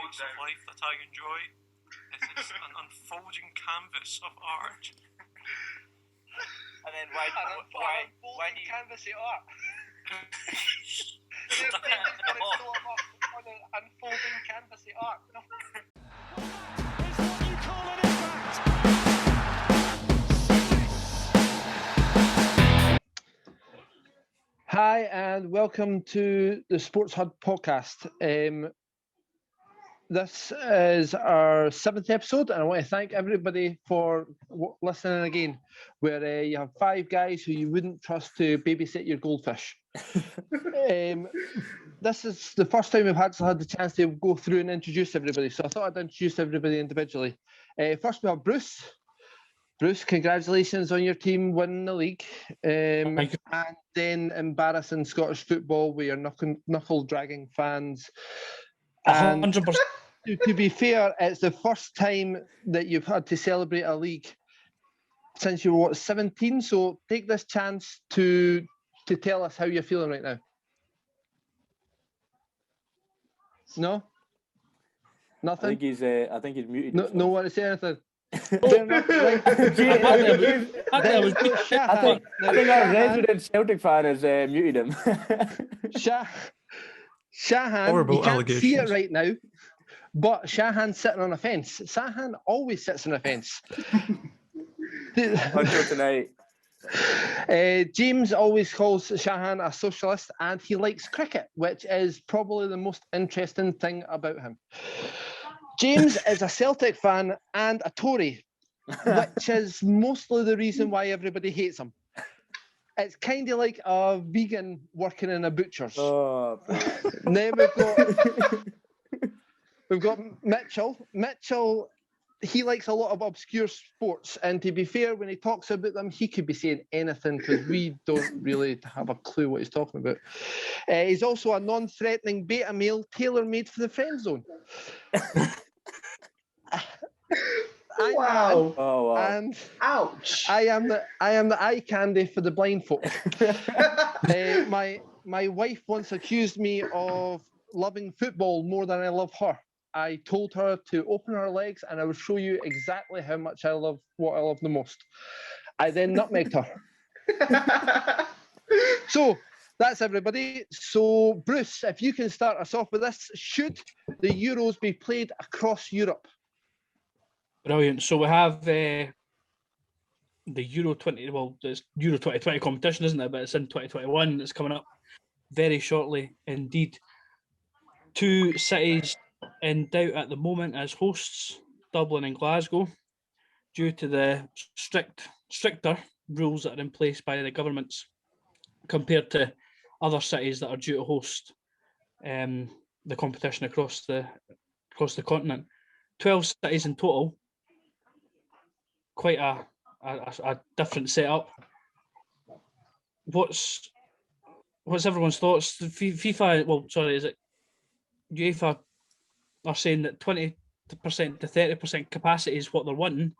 slice of life that I enjoy. It is an unfolding canvas of art. And then why do you canvas of art? David's going to fill him up on an unfolding canvas of art. No. It's what you call an impact. Hi and welcome to the Sports Hub podcast. This is our 7th episode, and I want to thank everybody for listening again, where you have 5 guys who you wouldn't trust to babysit your goldfish. This is the first time we've actually had the chance to go through and introduce everybody, so I thought I'd introduce everybody individually. First we have Bruce. Bruce, congratulations on your team winning the league. And then embarrassing Scottish football with your knuckle-dragging fans. 100%. To be fair, it's the first time that you've had to celebrate a league since you were, 17? So take this chance to tell us how you're feeling right now. No? Nothing? I think he's muted. No one to say anything. I think our resident Celtic fan has muted him. Shahan, you can't see it right now, but Shahan's sitting on a fence. Shahan always sits on a fence. Until tonight. James always calls Shahan a socialist, and he likes cricket, which is probably the most interesting thing about him. James is a Celtic fan and a Tory, which is mostly the reason why everybody hates him. It's kind of like a vegan working in a butcher's. Oh, then we've got Mitchell. Mitchell, he likes a lot of obscure sports, and to be fair, when he talks about them, he could be saying anything because we don't really have a clue what he's talking about. He's also a non-threatening beta male tailor-made for the friend zone. Wow. And ouch! I am the eye candy for the blind folk. My wife once accused me of loving football more than I love her. I told her to open her legs, and I would show you exactly how much I love what I love the most. I then nutmegged her. So that's everybody. So Bruce, if you can start us off with this, should the Euros be played across Europe? Brilliant. So we have the Euro 20. Well, it's Euro 2020 competition, isn't it? But it's in 2021. It's coming up very shortly indeed. 2 cities in doubt at the moment as hosts, Dublin and Glasgow, due to the stricter rules that are in place by the governments compared to other cities that are due to host the competition across the continent. 12 cities in total. Quite a different setup. What's everyone's thoughts? UEFA are saying that 20% to 30% capacity is what they're wanting,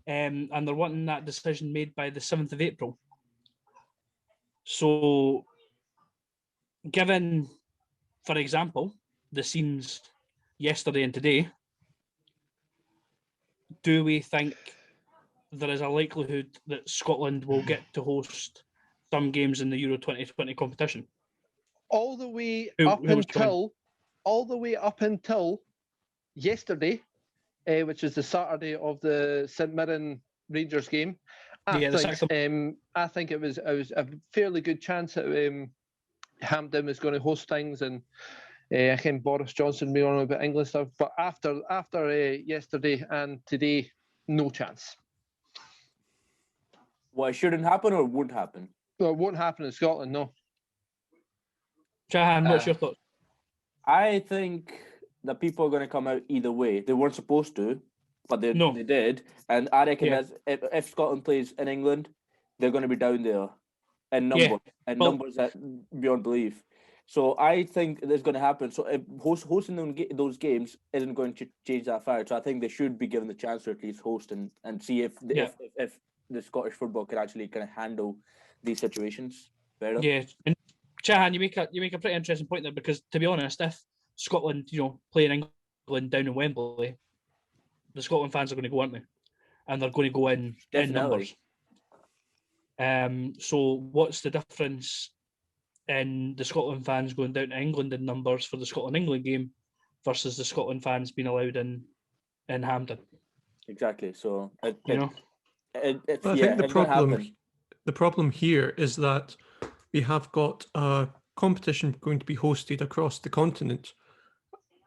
and they're wanting that decision made by the 7th of April. So, given, for example, the scenes yesterday and today, do we think there is a likelihood that Scotland will get to host some games in the Euro 2020 competition? All the way up until yesterday, which is the Saturday of the St Mirren Rangers game. I think it was a fairly good chance that Hampden was going to host things, and I think Boris Johnson may on about England stuff. But after yesterday and today, no chance. Well, it shouldn't happen or won't happen? No, it won't happen in Scotland, no. Jahan, what's your thoughts? I think that people are going to come out either way. They weren't supposed to, but they did. And I reckon that if Scotland plays in England, they're going to be down there in numbers, numbers that beyond belief. So I think that's going to happen. So if hosting those games isn't going to change that fact. So I think they should be given the chance to at least host and see if the Scottish football can actually kind of handle these situations better. Yeah, Chahan, you make a pretty interesting point there, because to be honest, if Scotland, play in England down in Wembley, the Scotland fans are going to go, aren't they? And they're going to go in numbers. So what's the difference in the Scotland fans going down to England in numbers for the Scotland-England game versus the Scotland fans being allowed in Hampden? Exactly. So I think the problem here is that we have got a competition going to be hosted across the continent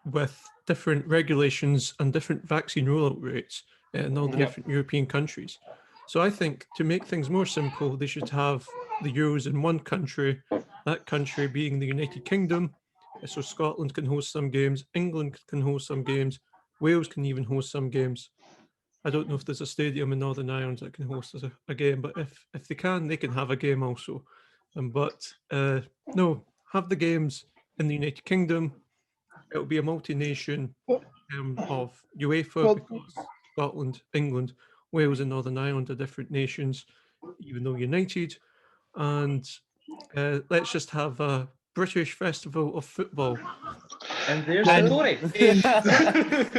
with different regulations and different vaccine rollout rates in all the different European countries. So I think to make things more simple, they should have the Euros in one country, that country being the United Kingdom. So Scotland can host some games, England can host some games, Wales can even host some games. I don't know if there's a stadium in Northern Ireland that can host a game, but if they can have a game also. No, have the games in the United Kingdom. It'll be a multi-nation of UEFA because Scotland, England, Wales and Northern Ireland are different nations, even though united. And let's just have a British Festival of Football. And there's the story.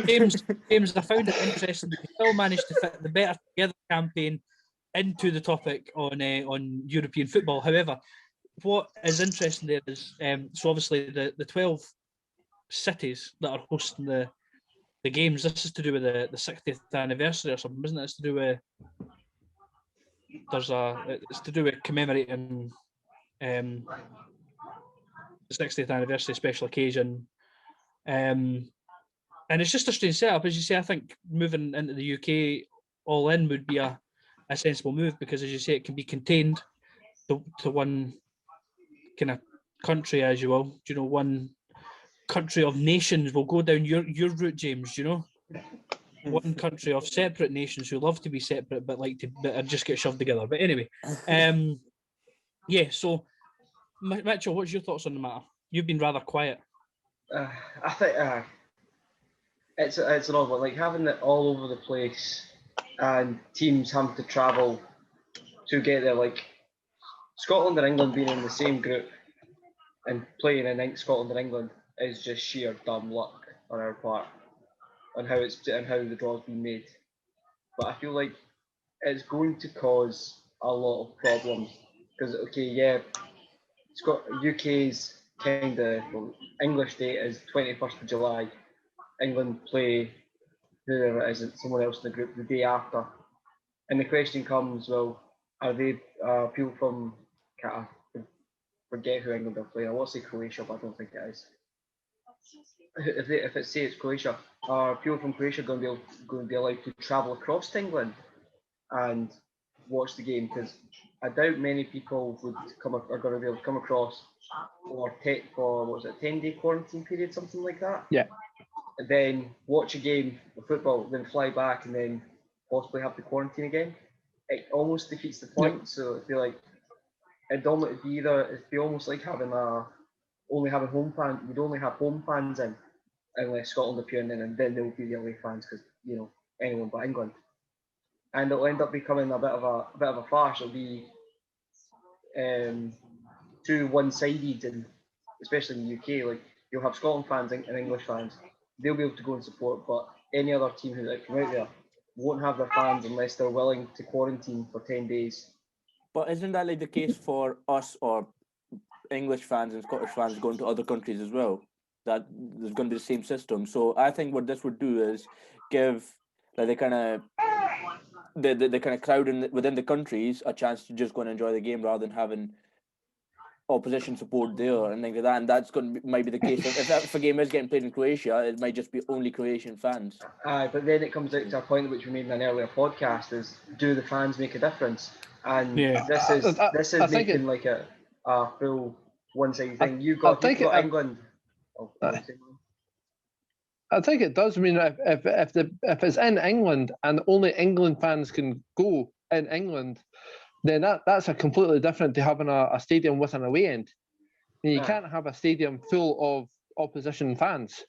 James, I found it interesting that you still managed to fit the Better Together campaign into the topic on European football. However, what is interesting there is, so obviously the 12 cities that are hosting the games, this is to do with the 60th anniversary or something, isn't it? It's to do with commemorating the 60th anniversary special occasion. And it's just a strange setup. As you say, I think moving into the UK all in would be a sensible move because, as you say, it can be contained to one kind of country, as you will. You know, one country of nations will go down your route, James, you know? One country of separate nations who love to be separate but just get shoved together. But anyway, so Mitchell, what's your thoughts on the matter? You've been rather quiet. I think it's an odd one, like having it all over the place and teams having to travel to get there, like Scotland and England being in the same group and playing in Scotland and England is just sheer dumb luck on our part on how the draw's been made. But I feel like it's going to cause a lot of problems because UK's English date is 21st of July. England play whoever it is, someone else in the group the day after. And the question comes, well, are they people from, I forget who England are playing. I want to say Croatia, but I don't think it is. If it's Croatia, are people from Croatia going to be allowed to travel across to England and watch the game? Because I doubt many people are going to be able to come across for a 10-day quarantine period, something like that. Yeah. And then watch a game of football, then fly back, and then possibly have to quarantine again. It almost defeats the point. Yeah. So I feel like it'd be almost like only having home fans. We'd only have home fans in unless Scotland appear in, and then there will be the away fans because anyone but England. And it'll end up becoming a bit of a farce. It'll be too one-sided, and especially in the UK, like you'll have Scotland fans and English fans. They'll be able to go and support, but any other team who come out there won't have their fans unless they're willing to quarantine for 10 days. But isn't that like the case for us or English fans and Scottish fans going to other countries as well? That there's going to be the same system. So I think what this would do is give the kind of crowd within the countries a chance to just go and enjoy the game rather than having opposition support there and things like that. And that's might be the case. If a game is getting played in Croatia, it might just be only Croatian fans. But then it comes out to a point which we made in an earlier podcast: is do the fans make a difference? And this is making like a full one-sided thing. You've got England. I think it does. I mean, if it's in England and only England fans can go in England, then that's a completely different to having a stadium with an away end. You can't have a stadium full of opposition fans.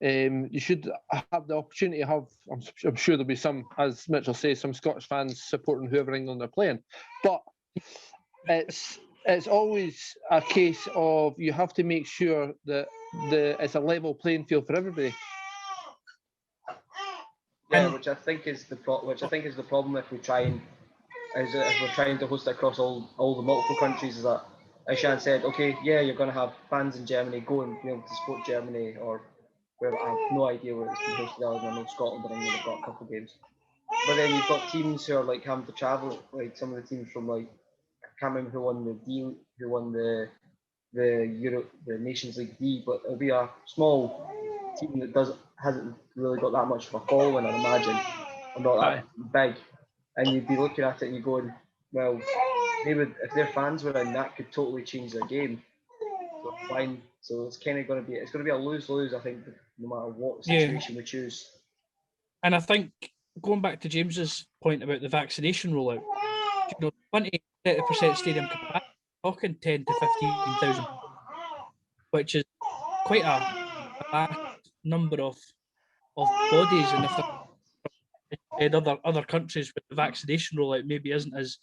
You should have the opportunity to have. I'm sure there'll be some, as Mitchell says, some Scottish fans supporting whoever England are playing, but it's always a case of you have to make sure that it's a level playing field for everybody. Yeah, which I think is the problem if we're trying to host it across all the multiple countries. Is that, as Shan said, okay, yeah, you're going to have fans in Germany go and be able to support Germany or where I have no idea where it's been hosted. Other than I know Scotland and England have got a couple of games. But then you've got teams who are like having to travel, like some of the teams from like I can't remember who won the Nations League D, but it'll be a small team that hasn't really got that much of a following, I imagine, or not that big. And you'd be looking at it and you're going, well, maybe if their fans were in, that could totally change their game. So fine. So it's kind of going to be a lose-lose, I think, no matter what situation we choose. And I think going back to James's point about the vaccination rollout, 20-30% stadium capacity, talking 10 to 15,000, which is quite a vast number of bodies. And if other countries with the vaccination rollout maybe isn't as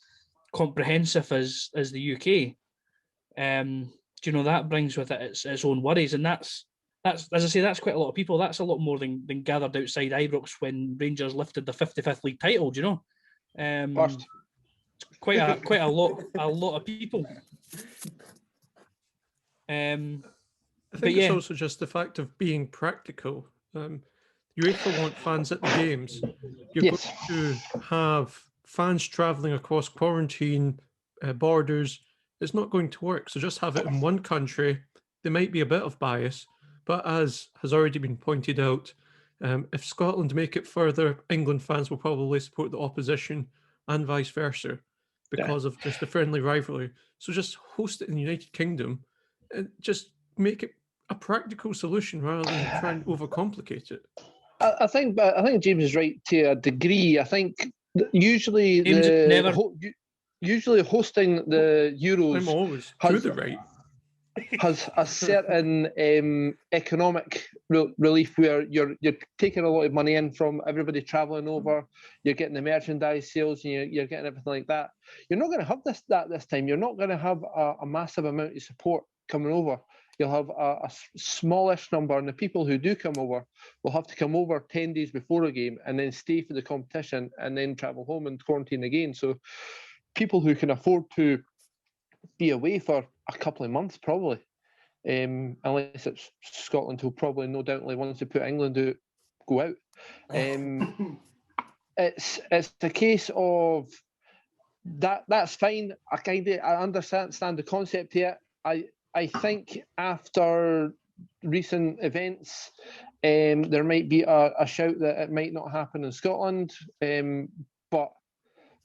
comprehensive as the UK, that brings with it its own worries, and that's as I say, that's quite a lot of people. That's a lot more than gathered outside Ibrox when Rangers lifted the 55th league title. First. Quite a lot of people. I think it's also just the fact of being practical. UEFA want fans at the games. You're going to have fans travelling across quarantine borders. It's not going to work. So just have it in one country. There might be a bit of bias, but as has already been pointed out, if Scotland make it further, England fans will probably support the opposition and vice versa because of just the friendly rivalry. So just host it in the United Kingdom and just make it a practical solution rather than try and overcomplicate it. I think James is right to a degree. I think usually hosting the Euros I'm always to the right. has a certain economic relief where you're taking a lot of money in from everybody travelling over. You're getting the merchandise sales and you're getting everything like that. You're not going to have this time. You're not going to have a massive amount of support coming over. You'll have a smallish number, and the people who do come over will have to come over 10 days before a game and then stay for the competition and then travel home and quarantine again. So people who can afford to be away for a couple of months, probably, unless it's Scotland, who probably no doubtly once they put England out, go out. It's a case of that's fine. I understand the concept here. I think after recent events, there might be a shout that it might not happen in Scotland, but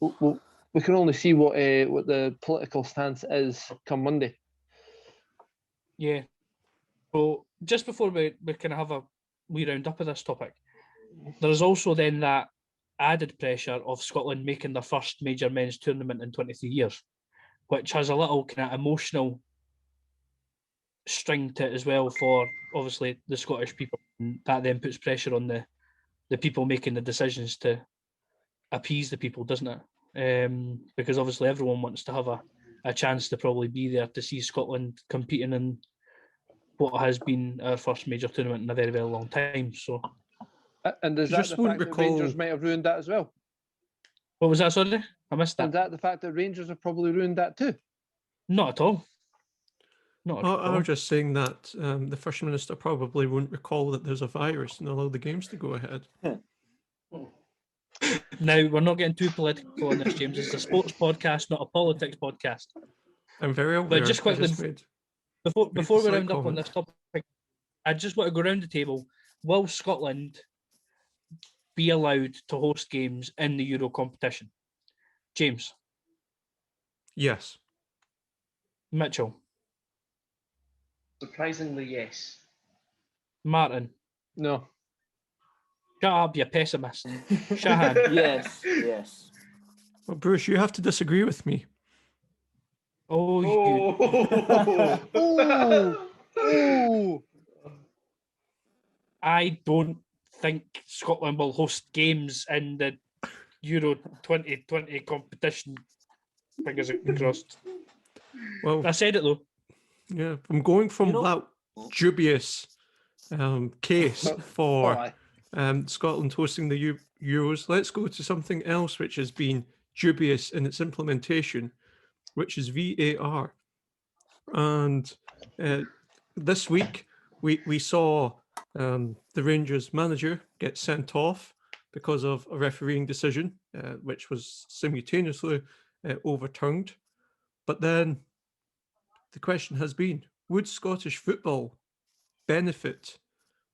we can only see what the political stance is come Monday. Yeah. Well, just before we kind of have a wee round up of this topic, there's also then that added pressure of Scotland making their first major men's tournament in 23 years, which has a little kind of emotional string to it as well for obviously the Scottish people, and that then puts pressure on the people making the decisions to appease the people, doesn't it? Because obviously everyone wants to have a chance to probably be there to see Scotland competing in what has been our first major tournament in a very, very long time. So, and is that the fact that Rangers might have ruined that as well? What was that, sorry? I missed that. Is that the fact that Rangers have probably ruined that too? Not at all. I was just saying that the First Minister probably won't recall that there's a virus and allow the games to go ahead. Now, we're not getting too political on this, James. It's a sports podcast, not a politics podcast. I'm very aware. But just quickly, before we round up on this topic, I just want to go around the table. Will Scotland be allowed to host games in the Euro competition? James? Yes. Mitchell? Surprisingly, yes. Martin? No. Shut up, you pessimist. Shahan? Yes. Well, Bruce, you have to disagree with me. I don't think Scotland will host games in the Euro 2020 competition. Fingers crossed. Well, I said it though. Yeah, I'm going from that dubious case for Scotland hosting the Euros. Let's go to something else which has been dubious in its implementation, which is VAR. And this week, we saw the Rangers manager get sent off because of a refereeing decision, which was simultaneously overturned. But then the question has been, would Scottish football benefit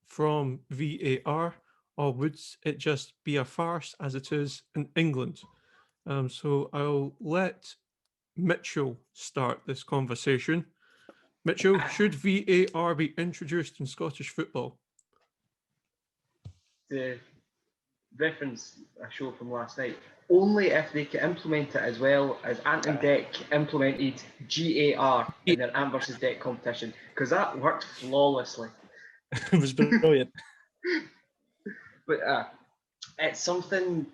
from VAR, or would it just be a farce as it is in England? So I'll let Mitchell start this conversation. Mitchell, should VAR be introduced in Scottish football? To reference a show from last night, only if they can implement it as well as Ant and Dec implemented GAR in their Ant versus Dec competition, because that worked flawlessly. It was brilliant. But it's something,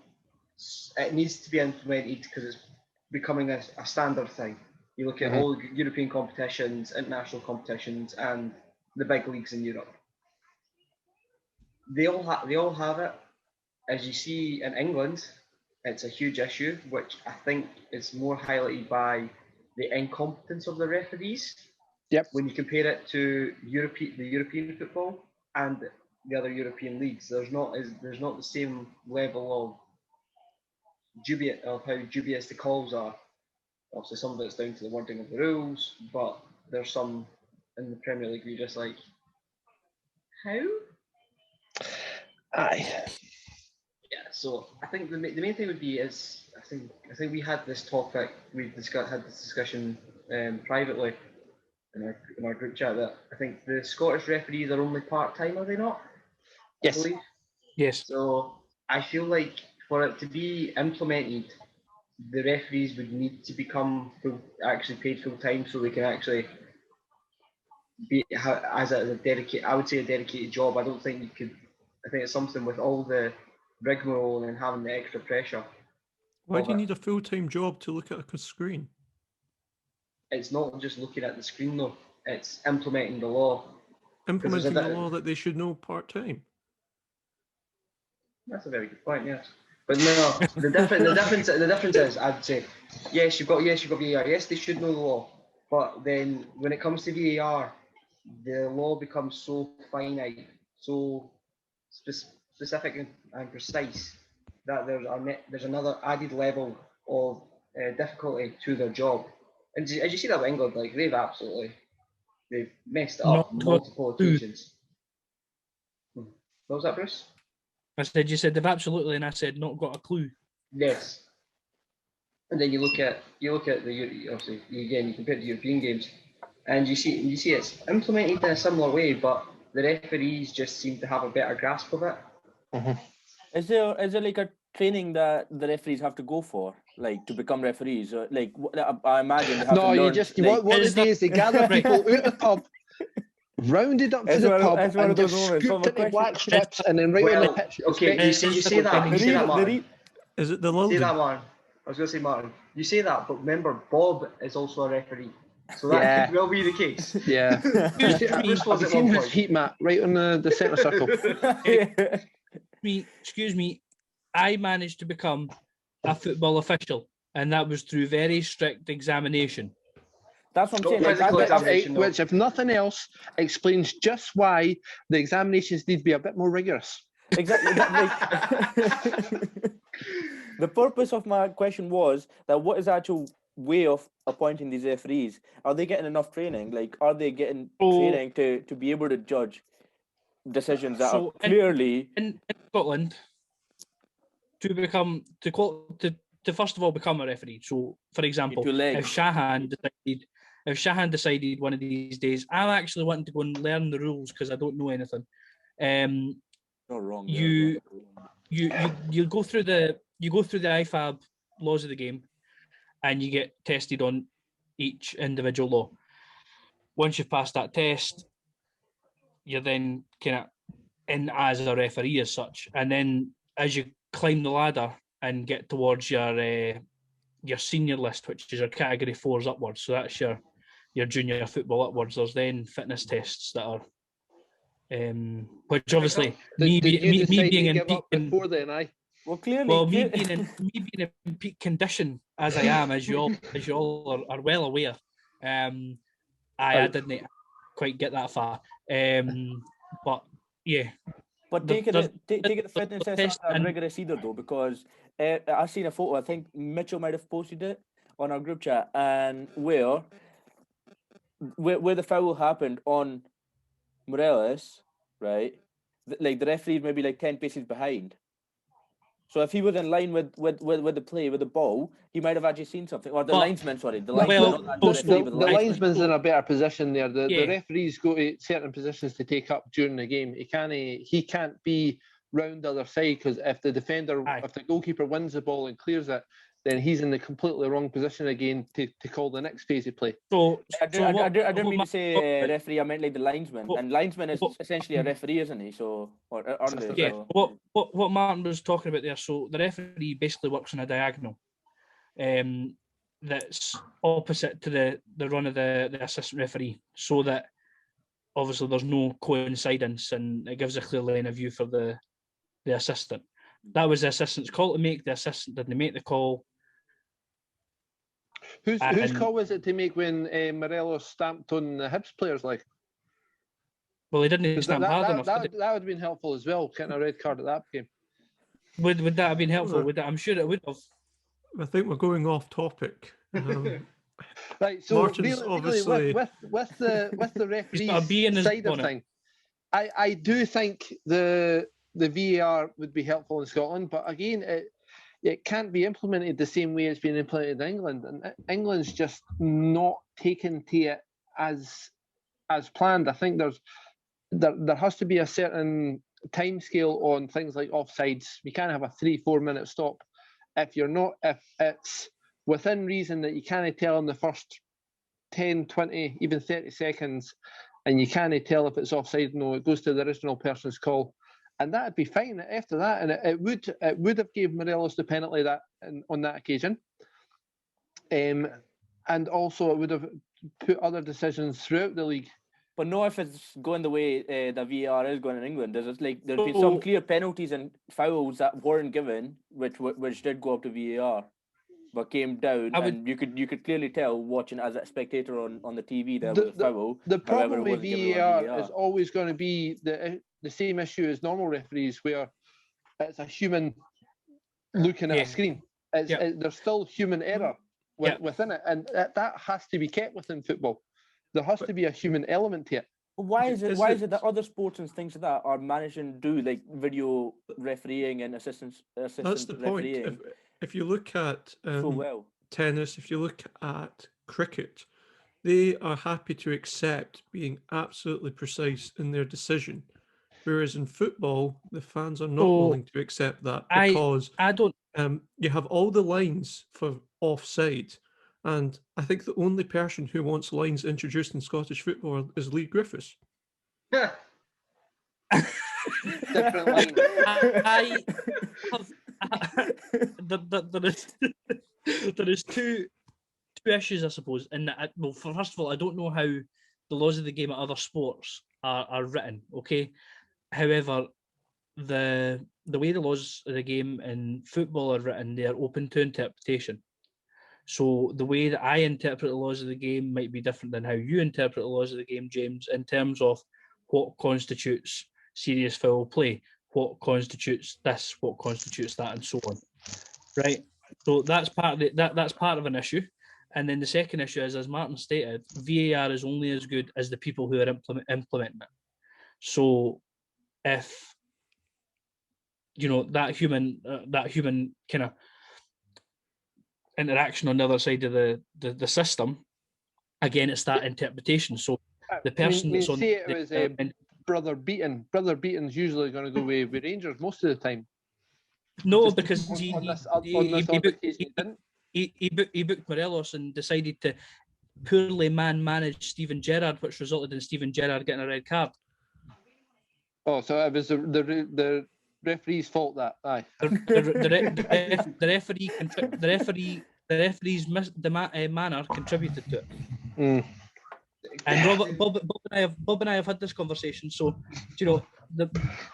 it needs to be implemented because it's becoming a standard thing. You look at all European competitions, international competitions, and the big leagues in Europe. They all have it. As you see in England, it's a huge issue, which I think is more highlighted by the incompetence of the referees. Yep. When you compare it to the European football and the other European leagues, there's not the same level of how dubious the calls are. Obviously, some of it's down to the wording of the rules, but there's some in the Premier League where you're just like, how? Aye. Yeah. So I think the main thing would be is I think we had this topic, had this discussion privately in our group chat, that I think the Scottish referees are only part-time, are they not? Yes. I believe. Yes. So I feel like for it to be implemented, the referees would need to become actually paid full-time, so they can actually be as a dedicated. I would say a dedicated job. I don't think you could. I think it's something with all the rigmarole and having the extra pressure. Why do you need a full-time job to look at a screen? It's not just looking at the screen though, it's implementing the law. Implementing the law that they should know part-time. That's a very good point, yes. But no, the difference is, I'd say, yes, you've got VAR, yes, they should know the law. But then when it comes to VAR, the law becomes so finite, so specific and precise, that there's another added level of difficulty to their job. And as you see that with England, like they've messed it up multiple occasions. What was that, Bruce? I said, you said they've absolutely, and I said not got a clue. Yes. And then you look at the obviously again you compare it to European games, and you see it's implemented in a similar way, but the referees just seem to have a better grasp of it. Mm-hmm. Is there like a training that the referees have to go for, like to become referees? Or, like I imagine they have to learn. What they do is they gather people out the pub, rounded up to the pub, and just scooped into black strips, and then on the pitch. Okay, you say that, Martin. Is it the London? You say that, Martin. I was going to say, Martin, you say that, but remember, Bob is also a referee. So that could well be the case. Yeah. I've seen his heat map right on the centre circle. Excuse me, I managed to become a football official, and that was through very strict examination. That's what I'm saying. Which, if nothing else, explains just why the examinations need to be a bit more rigorous. Exactly. The purpose of my question was that what is the actual way of appointing these referees? Are they getting enough training? Like, are they getting training to be able to judge decisions that are clearly in Scotland to first of all become a referee? So, for example, if Shahan decided one of these days, I'm actually wanting to go and learn the rules because I don't know anything. Not wrong. You go through the IFAB laws of the game, and you get tested on each individual law. Once you've passed that test, you're then kind of in as a referee as such. And then as you climb the ladder and get towards your senior list, which is your category 4s upwards, so that's your junior football upwards, there's then fitness tests that are Which obviously Did you me decide being to in give peak up before then? Well, clearly, well me being in peak condition as I am, as you all are well aware, I didn't quite get that far. But yeah. But taking the fitness test not rigorous either though, because I've seen a photo. I think Mitchell might have posted it on our group chat, and where the foul happened on Morelos, right? Like the referee maybe like 10 paces behind. So if he was in line with the play with the ball, he might have actually seen something. Or the linesman, sorry, the linesman's in a better position there. The referees go to certain positions to take up during the game. He can't be round the other side, because if the goalkeeper wins the ball and clears it, then he's in the completely wrong position again to call the next phase of play. So I didn't mean to say referee. I meant like the linesman, and linesman is essentially a referee, isn't he? So what Martin was talking about there. So the referee basically works on a diagonal, that's opposite to the run of the assistant referee, so that obviously there's no coincidence and it gives a clear line of view for the assistant. That was the assistant's call to make. The assistant didn't make the call. Whose call was it to make when Morelos stamped on the Hibs players? Like, well, he didn't stamp hard enough. That would have been helpful as well, getting a red card at that game. Would that have been helpful? I'm sure it would have. I think we're going off topic. Right, so Martin's obviously with the referee side of thing, I do think the VAR would be helpful in Scotland, but again, it can't be implemented the same way it's been implemented in England, and England's just not taken to it as planned. I think there has to be a certain time scale on things like offsides. We can't have a 3-4 minute stop if it's within reason that you can't tell in the first 10, 20, even 30 seconds, and you can't tell if it's offside. No, it goes to the original person's call. And that'd be fine after that, and it would have gave Morelos the penalty on that occasion, and also it would have put other decisions throughout the league. But no, if it's going the way the VAR is going in England, there's been some clear penalties and fouls that weren't given, which did go up to VAR, but came down, and you could clearly tell watching as a spectator on the TV there was a foul. The problem with VAR is always going to be the same issue as normal referees, where it's a human looking at a screen. There's still human error within it, and that has to be kept within football. There has to be a human element to it. Why is it that other sports and things like that are managing to do like video refereeing and assistant That's the refereeing? point. If you look at tennis, if you look at cricket, they are happy to accept being absolutely precise in their decision. Whereas in football, the fans are not willing to accept that, because you have all the lines for offside. And I think the only person who wants lines introduced in Scottish football is Lee Griffiths. Different line. There is two issues, I suppose. And first of all, I don't know how the laws of the game at other sports are written. Okay, however, the way the laws of the game in football are written, they are open to interpretation. So the way that I interpret the laws of the game might be different than how you interpret the laws of the game, James, in terms of what constitutes serious foul play, what constitutes this, what constitutes that, and so on. Right. So that's part of that's part of an issue. And then the second issue is, as Martin stated, VAR is only as good as the people who are implementing it. So if that human kind of interaction on the other side of the system, again, it's that interpretation. So the person that's on it was Brother Beaton's usually going to go with Rangers most of the time. No, because he booked Morelos and decided to poorly manage Steven Gerrard, which resulted in Steven Gerrard getting a red card. Oh, so it was the referee's fault that. Aye. The referee's manner contributed to it. And Bob and I have had this conversation. So, you know,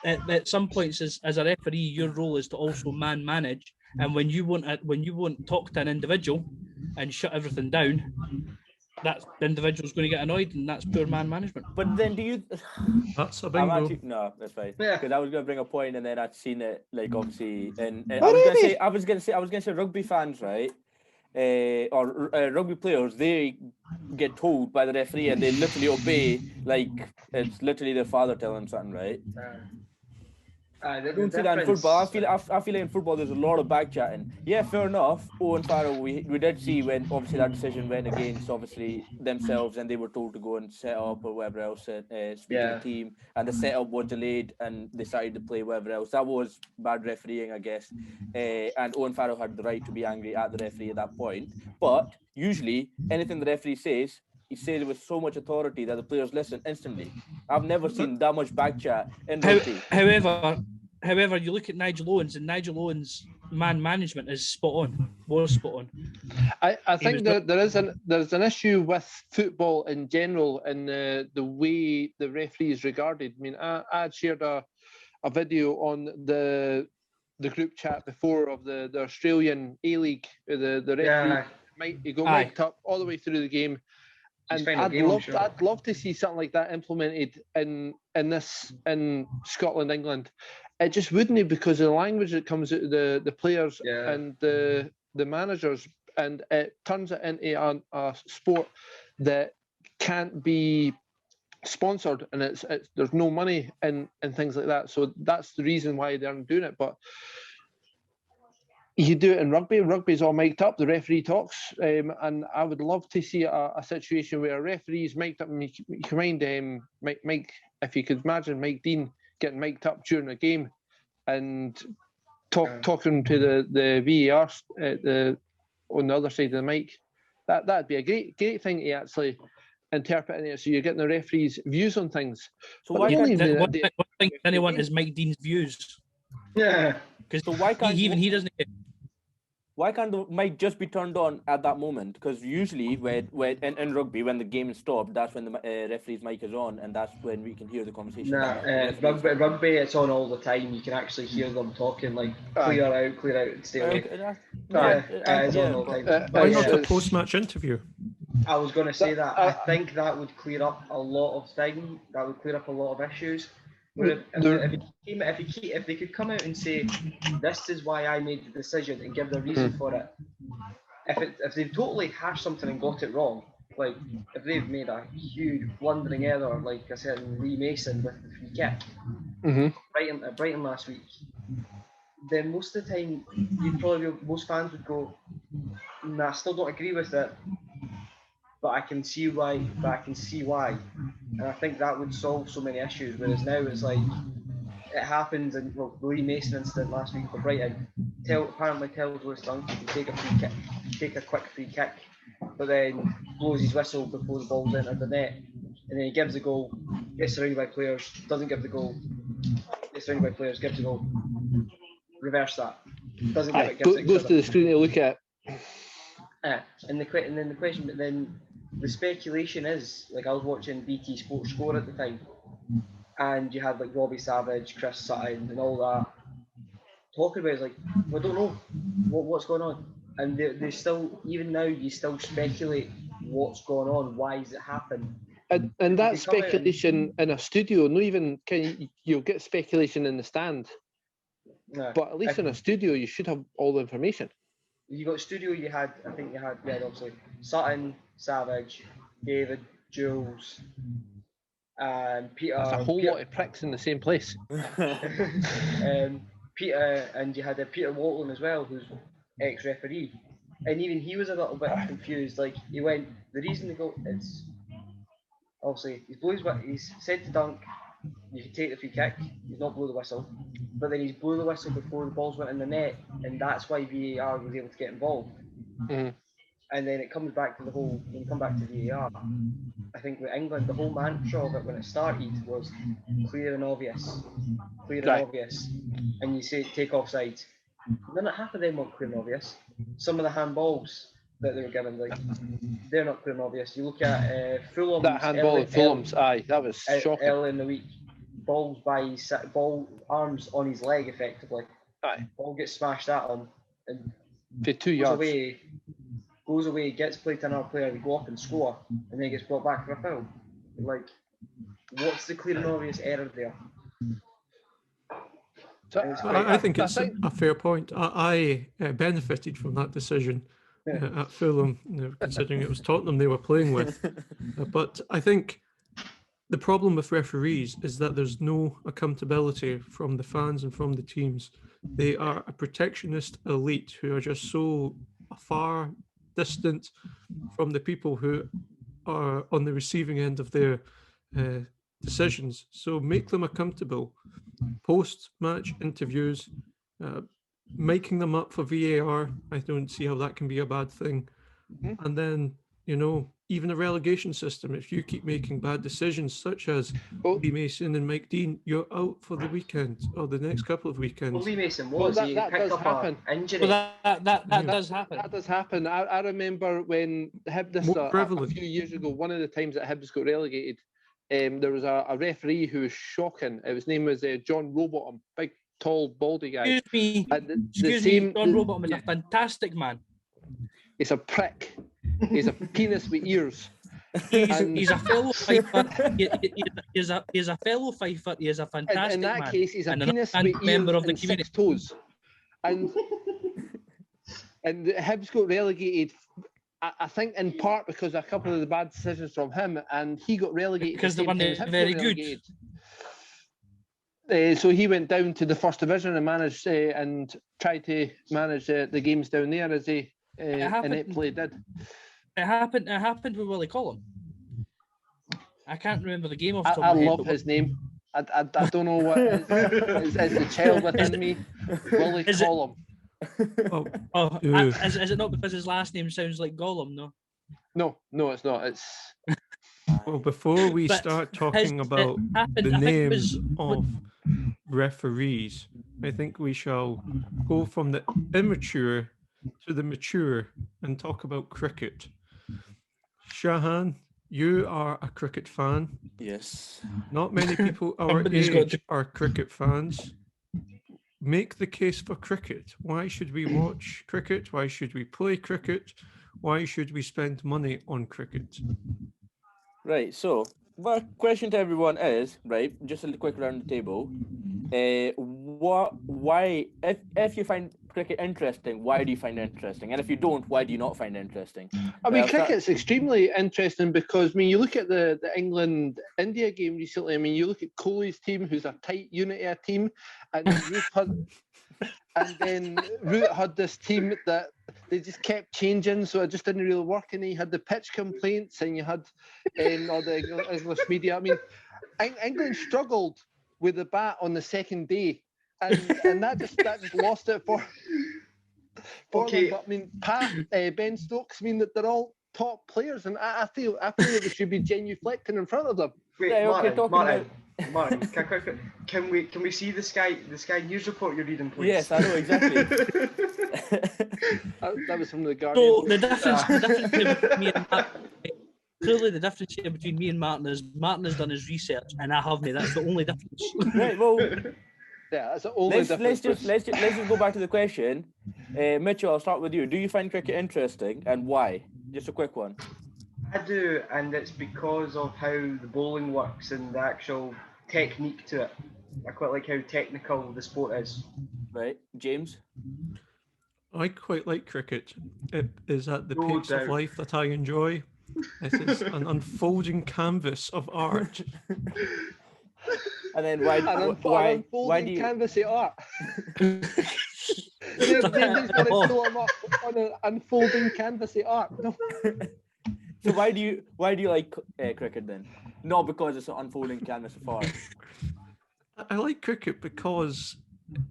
at some points as a referee, your role is to also manage. And when you won't talk to an individual and shut everything down, that individual's going to get annoyed, and that's poor man management. But then, do you? That's a bingo. No, that's fine. Yeah. Because I was going to bring a point, and then I'd seen it, like obviously, and I Oh, was going to say, rugby fans, right? Or rugby players, they get told by the referee, and they literally obey, like it's literally their father telling them something, right? I don't see that in football. I feel like in football there's a lot of back chatting. Yeah, fair enough. Owen Farrell, we did see when obviously that decision went against obviously themselves, and they were told to go and set up or whatever else, speak to the team, and the setup was delayed, and they decided to play whatever else. That was bad refereeing, I guess. And Owen Farrell had the right to be angry at the referee at that point. But usually, anything the referee says, he says it with so much authority that the players listen instantly. I've never seen that much back chat in rugby. However, you look at Nigel Owens, and Nigel Owens' man management is spot on. I think that there's an issue with football in general and the way the referee is regarded. I mean, I had shared a video on the group chat before of the Australian A-League. The referee he got mic'd up all the way through the game. And I'd love to see something like that implemented in Scotland, England. It just wouldn't, because of the language that comes out of the players and the managers, and it turns it into a sport that can't be sponsored, and it's there's no money and things like that. So that's the reason why they aren't doing it. But you do it in rugby. Rugby's all mic'd up. The referee talks, and I would love to see a situation where a referee's mic'd up. And you can mind Mike, if you could imagine Mike Dean getting mic'd up during a game and talking to the VAR on the other side of the mic. That'd be a great thing to actually interpret in it, so you're getting the referee's views on things. So why can't one thing anyone is Mike Dean's views? Yeah. Because why can't he doesn't? Why can't the mic just be turned on at that moment? Because usually, when in rugby, when the game is stopped, that's when the referee's mic is on, and that's when we can hear the conversation. Rugby, it's on all the time. You can actually hear them talking, like clear out, and stay away. It's on all the time. Why not a post-match interview? I was going to say that. I think that would clear up a lot of things. That would clear up a lot of issues. If they could come out and say, this is why I made the decision, and give the reason for it. If they've totally hashed something and got it wrong, like if they've made a huge blundering error, like I said in Lee Mason with the free kick, Brighton last week, then most of the time most fans would go, I still don't agree with it, but I can see why. And I think that would solve so many issues. Whereas now it's like, it happens, and the Lee Mason incident last week for Brighton, apparently tells Lewis Dunk he can take a quick free kick, but then blows his whistle before the ball's entered the net, and then he gives the goal, gets surrounded by players, doesn't give the goal, gets surrounded by players, gives the goal. Reverse that. Doesn't give it, gives it. Goes to the screen to look at. And then the question, but then the speculation is, like I was watching BT Sports Score at the time, and you had like Robbie Savage, Chris Sutton, and all that talking about it. It's like, I don't know what's going on, and they still, even now, you still speculate what's going on, why has it happened. And that speculation in a studio, not even you'll get speculation in the stand, but at least in a studio you should have all the information. You got studio. You had obviously Sutton, Savage, David, Jules, and Peter. That's a whole lot of pricks in the same place. Peter, and you had Peter Walton as well, who's ex-referee, and even he was a little bit confused. Like he went, the reason they go, it's obviously he's said to Dunk, you can take the free kick, he's not blew the whistle, but then he's blew the whistle before the balls went in the net, and that's why VAR was able to get involved. Mm-hmm. And then it comes back to when you come back to VAR, I think with England, the whole mantra of it when it started was clear and obvious, and you say take offside. None of half of them weren't clear and obvious. Some of the handballs that they were given. Like, they're not clear and obvious. You look at Fulham's That handball at Fulham's, aye, that was shocking. Early in the week, balls by his arms on his leg, effectively. Aye. Ball gets smashed at him, and for 2 yards. Goes away, gets played to another player, they go up and score, and then gets brought back for a foul. Like, what's the clear and obvious error there? So I think it's a fair point. I benefited from that decision at Fulham, considering it was Tottenham they were playing with. But I think the problem with referees is that there's no accountability from the fans and from the teams. They are a protectionist elite who are just so far distant from the people who are on the receiving end of their decisions. So make them accountable. Post-match interviews, making them up for VAR, I don't see how that can be a bad thing. And then, even a relegation system, if you keep making bad decisions, such as Lee Mason and Mike Dean, you're out for the weekend or the next couple of weekends. Well, Lee Mason was, he picked up an injury. Well, that does happen. That does happen. I remember when Hibs a few years ago, one of the times that Hibs got relegated, there was a referee who was shocking. His name was John Rowbottom, big, tall, baldy guy. Excuse me, John Rowbottom is a fantastic man. He's a prick. He's a penis with ears. He's a fellow fifer. He's a fellow fifer. He is a fantastic man. In that case, he's a penis with ears member of the and community. 6 toes. And Hibs got relegated, I think, in part because of a couple of the bad decisions from him, and he got relegated because they weren't very good. So he went down to the first division and managed and tried to manage the games down there, as he ineptly did. It happened with Willie Collum. I can't remember the game off the top I of my head, love his name. I don't know what is the child within me. Willie Collum. Is it not because his last name sounds like Gollum? No, it's not. It's well, before we start talking about the names of referees, I think we shall go from the immature to the mature and talk about cricket. Shahan, you are a cricket fan. Yes. Not many people our age are cricket fans. Make the case for cricket. Why should we watch cricket? Why should we play cricket? Why should we spend money on cricket? Right, so my question to everyone is, right, just a quick round the table. Why, if you find cricket interesting, why do you find it interesting? And if you don't, why do you not find it interesting? I mean, cricket's extremely interesting because, you look at the England-India game recently. You look at Kohli's team, who's a tight unit of a team, and then Root had this team that they just kept changing, so it just didn't really work. And you had the pitch complaints, and you had all the English media. England struggled with the bat on the second day, and that just lost it for them. But Pat, Ben Stokes, that they're all top players, and I feel that there should be genuflecting in front of them. Wait, Martin, can we see the Sky News report you're reading, please? Yes, I know exactly. that was from the Guardian. So the difference between me and Martin, clearly the difference here between me and Martin is Martin has done his research and I haven't. That's the only difference. Right, well, yeah, that's the only difference. Let's just go back to the question. Mitchell, I'll start with you. Do you find cricket interesting, and why? Just a quick one. I do, and it's because of how the bowling works and the actual technique to it. I quite like how technical the sport is. Right, James? I quite like cricket. It is at the pace of life that I enjoy. It is an unfolding canvas of art. And then why do you canvas of art? They're just going to pull them up on an unfolding canvas of art. No. So why do you like cricket then? Not because it's an unfolding canvas of art. I like cricket because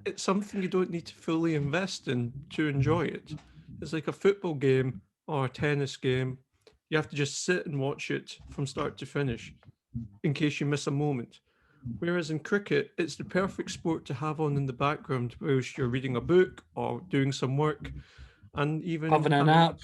it's something you don't need to fully invest in to enjoy it. It's like a football game or a tennis game. You have to just sit and watch it from start to finish in case you miss a moment. Whereas in cricket, it's the perfect sport to have on in the background whilst you're reading a book or doing some work, and even having a nap.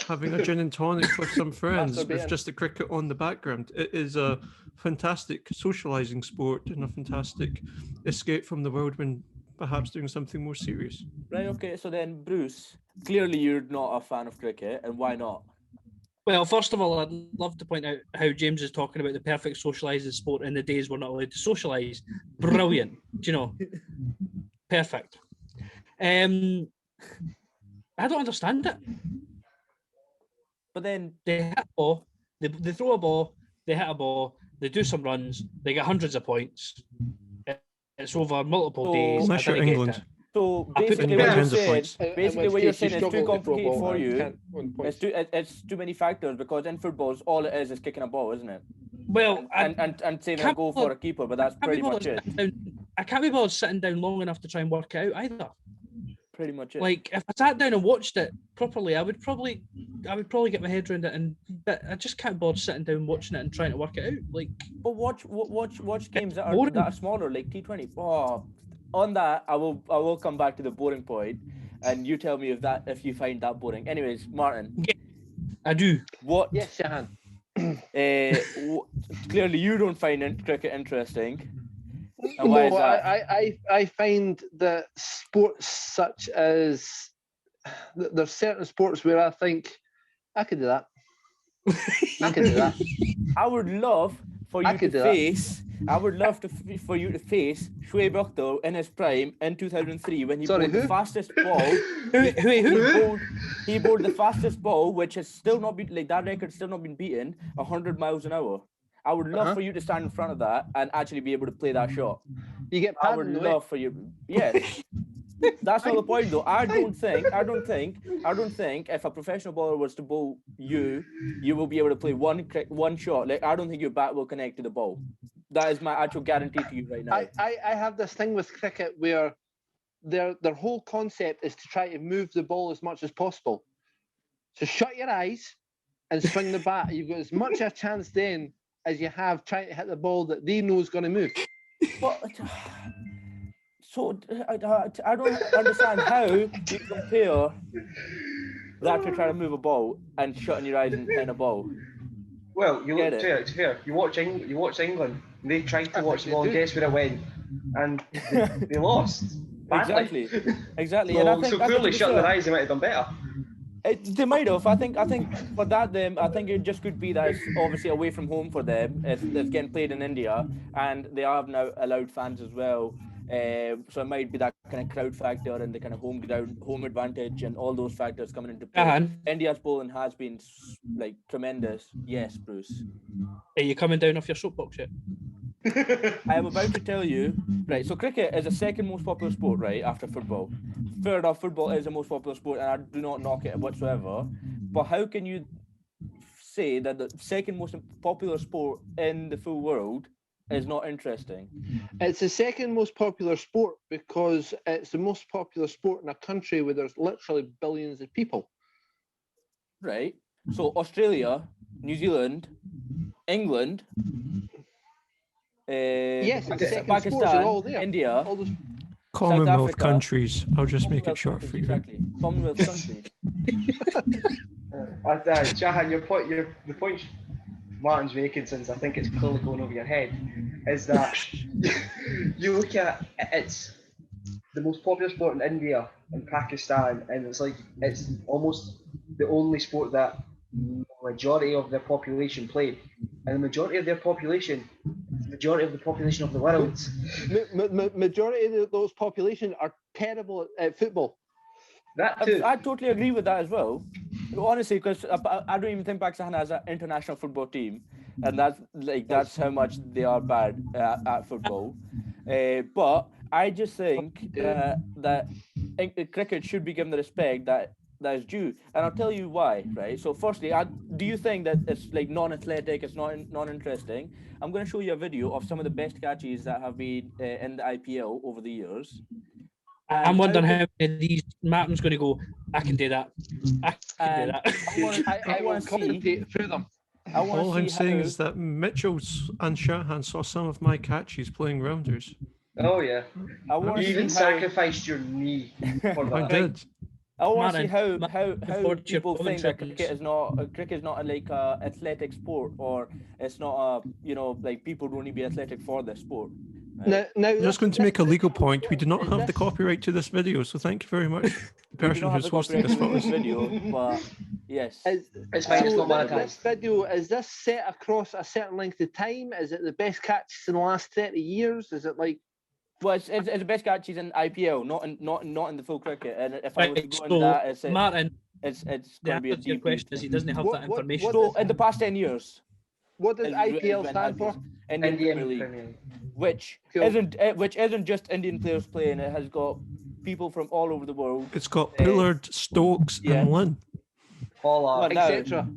having a gin and tonic with some friends with Masturbating. just the cricket on the background. It is a fantastic socializing sport and a fantastic escape from the world when perhaps doing something more serious. Right, okay, so then, Bruce, clearly you're not a fan of cricket, and why not? Well, first of all, I'd love to point out how James is talking about the perfect socialising sport in the days we're not allowed to socialise. Brilliant. Do you know? Perfect. I don't understand it. But then they hit a ball, they throw a ball, they hit a ball, they do some runs, they get hundreds of points. It's over multiple days. Unless you're England. So basically, what you're saying, is too complicated for you. It's too many factors because in football, all it is kicking a ball, isn't it? Well, and saving a goal for a keeper, but that's pretty much it. I can't be bothered sitting down long enough to try and work it out either. Pretty much it. Like if I sat down and watched it properly, I would probably get my head around it, but I just can't bother sitting down watching it and trying to work it out. Like, but watch games that are smaller, like T20. Oh, on that, I will come back to the boring point, and you tell me if you find that boring. Anyways, Martin. Yeah, I do. What? Yes, Shahan. Clearly, you don't find cricket interesting. And why is that? I find that sports such as there's certain sports where I think I could do that. I could do that. I would love for you to face. I would love for you to face Shoaib Akhtar in his prime in 2003 when he bowled the fastest ball. He bowled the fastest ball, which has still not been that record's still not been beaten, 100 miles an hour. I would love for you to stand in front of that and actually be able to play that shot. You get I would love for you. Yes. That's not the point though. I don't think if a professional bowler was to bowl you will be able to play one shot. Like I don't think your bat will connect to the ball. That is my actual guarantee to you right now. I have this thing with cricket where their whole concept is to try to move the ball as much as possible. So shut your eyes and swing the bat. You've got as much a chance then as you have trying to hit the ball that they know is going to move. But so I don't understand how you compare that to trying to move a ball and shutting your eyes and hitting a ball. Well, you look to fair. You watch England. They tried to watch the ball and guess where it went, and they lost. Exactly. So clearly, shutting their eyes, they might have done better. They might have. I think for that I think it just could be that it's obviously away from home for them. It's getting played in India, and they have now allowed fans as well. So it might be that kind of crowd factor and the kind of home advantage and all those factors coming into play. India's bowling has been like tremendous. Yes, Bruce. Are you coming down off your soapbox yet? I am about to tell you. Right, so cricket is the second most popular sport, right, after football. Fair enough, football is the most popular sport, and I do not knock it whatsoever. But how can you say that the second most popular sport in the full world is not interesting? It's the second most popular sport because it's the most popular sport in a country where there's literally billions of people. Right. So Australia, New Zealand, England, yes, Pakistan, all there. India, Commonwealth countries. I'll just make it short for you. Exactly. Commonwealth countries. Shahan, the point Martin's making, since I think it's clearly going over your head, is that you look at it's the most popular sport in India and Pakistan, and it's almost the only sport that the majority of their population play, and the majority of their population, the majority of the population of the world, majority of those population are terrible at football. That too. I totally agree with that as well. Honestly, because I don't even think Pakistan has an international football team, and that's how much they are bad at football. But I just think that cricket should be given the respect that is due, and I'll tell you why. Right. So, firstly, do you think that it's like non-athletic? It's not interesting. I'm going to show you a video of some of the best catches that have been in the IPL over the years. I'm wondering how many of these Martin's going to go, I can do that. I can do that. I want to commentate through them. All I'm saying is that Mitchell's and Shahan saw some of my catches playing rounders. Oh, yeah. You even sacrificed your knee for that. I did. I want to see Martin, how before your people think that commentaries- cricket is not like a athletic sport, or it's not a like people don't need to be athletic for this sport. Right? Now I'm just going to make a legal point. We do not have the copyright to this video, so thank you very much, the We do person not have who's the hosting this copyright for to us. video, but yes. It's fine, it's not monetized. This video, is this set across a certain length of time? Is it the best catches in the last 30 years? Is it like... Well, it's the best catches in IPL, not in the full cricket. And if I was to Right, go so into that, Martin, it's the going to be a answer to your deep question is he doesn't have that information. So in the past 10 years, What does is IPL when stand for? Indian Premier League, which isn't just Indian players playing. It has got people from all over the world. It's got Pollard, Stokes, yeah. and Lynn. Pollard, etc.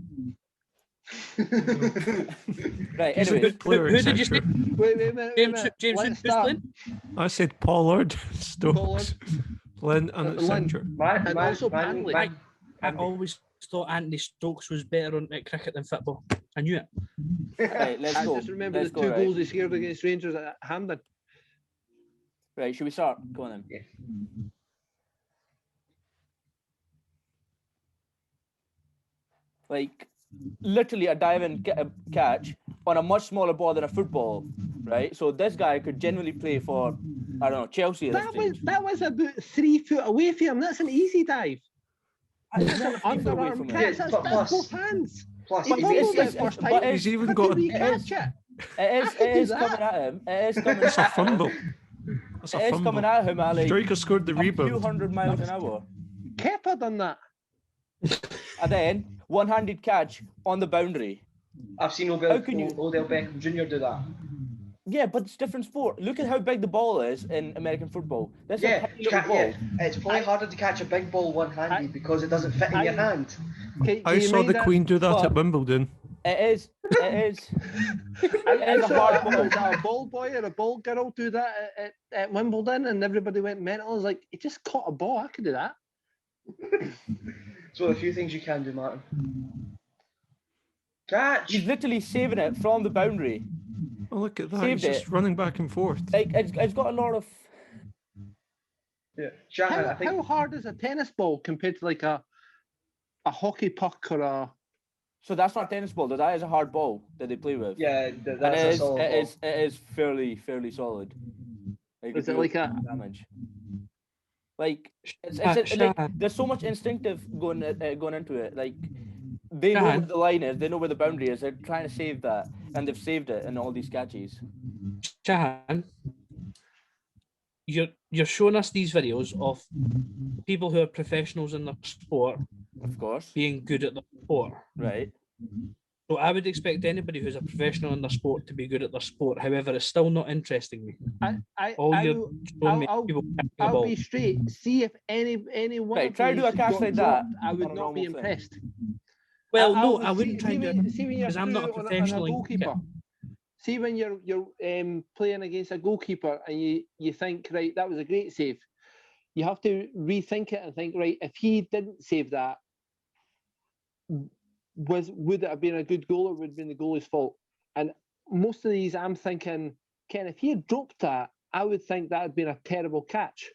Right. He's a Anyway, good player, who did you say? etc. Wait a minute. James, Let's who's start. playing? I said Pollard, Stokes, Lynn, and Lynn. etc. And also Manley. I always thought Anthony Stokes was better at cricket than football. I knew it. right, let's I go. just remember Let's the go, two right. goals he scored against Rangers at Hampden. Right, should we start? Go on then. Yeah. Like, literally a dive and catch on a much smaller ball than a football, right? So this guy could genuinely play for, I don't know, Chelsea at this stage. That was about 3 foot away from him. That's an easy dive. That's an 3 foot away underarm from catch. him. That's Plus- both hands. Plus, He But fumbled it's- it first but time. it's- He's even How got did he a, catch it? It I could do is that. coming at him. It is coming it's a at him. fumble. That's a It is fumble. coming at him at like Striker scored the a few rebound. 100 miles an hour. Kepa done that. And then one-handed catch on the boundary. I've seen How Odell can you- Beckham Jr. do that. Yeah, but it's different sport. Look at how big the ball is in American football. That's a Yeah, tiny little ball. it's probably harder to catch a big ball one-handed because it doesn't fit in your hand. I saw the Queen do that But- at Wimbledon. It is. It is. It is a So, hard ball. was that a ball boy or a ball girl do that at Wimbledon, and everybody went mental? I was like, he just caught a ball. I could do that. So a few things you can do, Martin. Catch. He's literally saving it from the boundary. Oh, look at that. Saved He's just it. running back and forth. Like it's got a lot of. Yeah. Shahan, I think. How hard is a tennis ball compared to like a hockey puck or a? So that's not tennis ball. That is a hard ball that they play with. Yeah, And that's it a is. solid It ball. is. It is fairly solid. Like, Is if it you like a? damage? Like it's Shah- like there's so much instinctive going into it. Like they know Shahan. where the line is. They know where the boundary is. They're trying to save that, and they've saved it in all these catches. Shahan, you're showing us these videos of people who are professionals in their sport Of course. being good at the sport. Right. So I would expect anybody who's a professional in their sport to be good at their sport. However, it's still not interesting me. All you're showing me I'll- people kicking the I'll ball. be straight. See if any one Right, of try to do these a catch got like that dropped, I on would a not normal be thing. impressed. Well, no, I'll- I wouldn't try and do it see when you're because I'm not a through on professional in goalkeeper. cricket. See when you're playing against a goalkeeper and you think, right, that was a great save. You have to rethink it and think, right, if he didn't save that, would it have been a good goal or would it have been the goalie's fault? And most of these, I'm thinking, Ken, if he had dropped that, I would think that had been a terrible catch.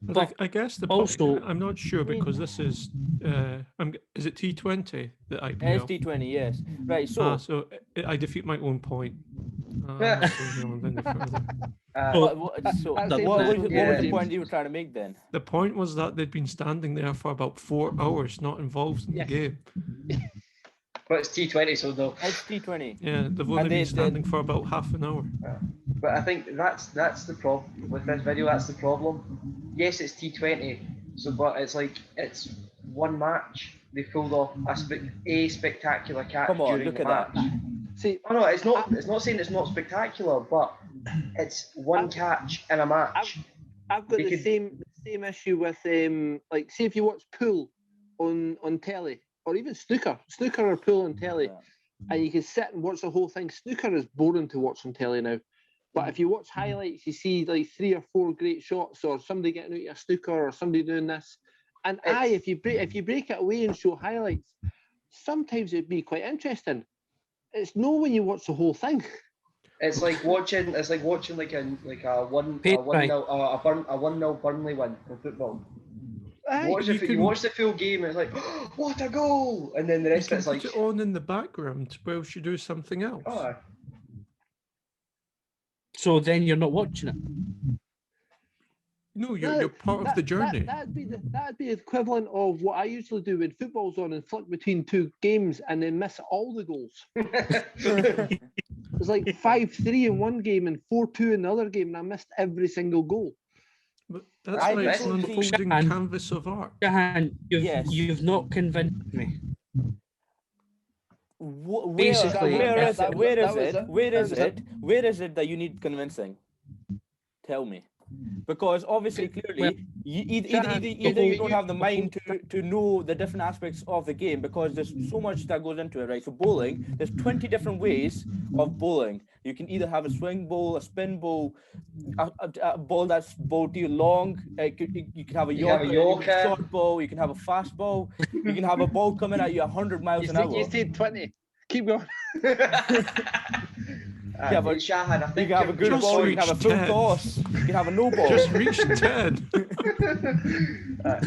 But I guess the also- I'm not sure because this is is it T20 the IPL? ST20, yes. Right. So. So I defeat my own point. Yeah. Going any further. What That's was it. the Yeah. point you were trying to make then? The point was that they'd been standing there for about 4 hours, not involved in Yes. the game. But it's T20, so though. It's T20. Yeah, they've only they- been standing for about half an hour. But I think that's the problem with this video. That's the problem. Yes, it's T20, so but it's one match. They pulled off a spectacular catch Come on, during look the at that. match. See, Oh no, it's not. It's not saying it's not spectacular, but it's one catch in a match. I've got We the could- same issue with like, say if you watch pool on telly or even snooker or pool on telly, Yeah. and you can sit and watch the whole thing. Snooker is boring to watch on telly now, but if you watch highlights, you see like 3 or 4 great shots, or somebody getting out of a snooker, or somebody doing this. And if you break it away and show highlights, sometimes it'd be quite interesting. It's no when you watch the whole thing. It's like watching like a 1-0 Burnley win in football. You watch the full game and it's like, oh, what a goal! And then the rest of it's like put it on in the background whilst you do something else. Oh. So then you're not watching it. No, you're part of the journey. That'd be the equivalent of what I usually do when football's on and flick between two games and then miss all the goals. It's like 5-3 in one game and 4-2 in the other game, and I missed every single goal. But that's like an unfolding canvas of art. Shahan, you've not convinced me. Where is it that you need convincing? Tell me. Because obviously, clearly, either you don't have the mind to know the different aspects of the game, because there's so much that goes into it, right? So bowling, there's 20 different ways of bowling. You can either have a swing bowl, a spin bowl, a ball that's bowled to you long. You can have a yorker, a short ball. You can have a fast ball. You can have a ball coming at you 100 miles an hour. You said 20. Keep going. Yeah, but Shahan, I think you can have a good ball, you can have a full toss, you can have a no ball. Just reach 10.